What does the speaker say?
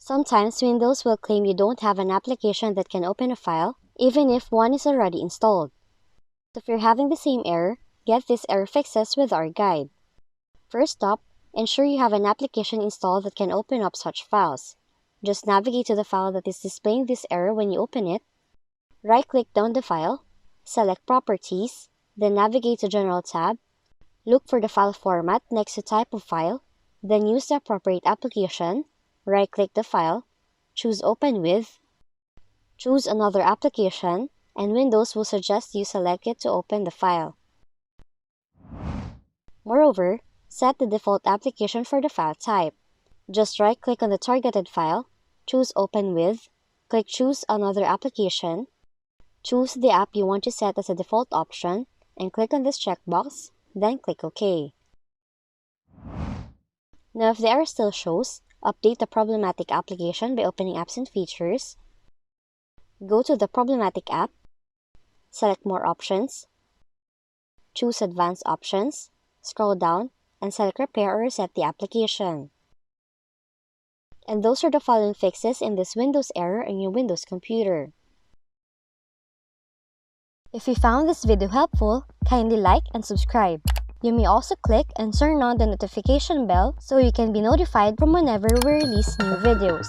Sometimes Windows will claim you don't have an application that can open a file, even if one is already installed. So if you're having the same error, get these error fixes with our guide. First up, ensure you have an application installed that can open up such files. Just navigate to the file that is displaying this error when you open it. Right-click down the file, select Properties, then navigate to General tab. Look for the file format next to Type of File, then use the appropriate application. Right-click the file, choose Open With, choose another application, and Windows will suggest you select it to open the file. Moreover, set the default application for the file type. Just right-click on the targeted file, choose Open With, click Choose Another Application, choose the app you want to set as a default option, and click on this checkbox, then click OK. Now if the error still shows, update the problematic application by opening Apps and Features, go to the problematic app, select More Options, choose Advanced Options, scroll down, and select Repair or Reset the application. And those are the following fixes in this Windows error on your Windows computer. If you found this video helpful, kindly like and subscribe. You may also click and turn on the notification bell so you can be notified from whenever we release new videos.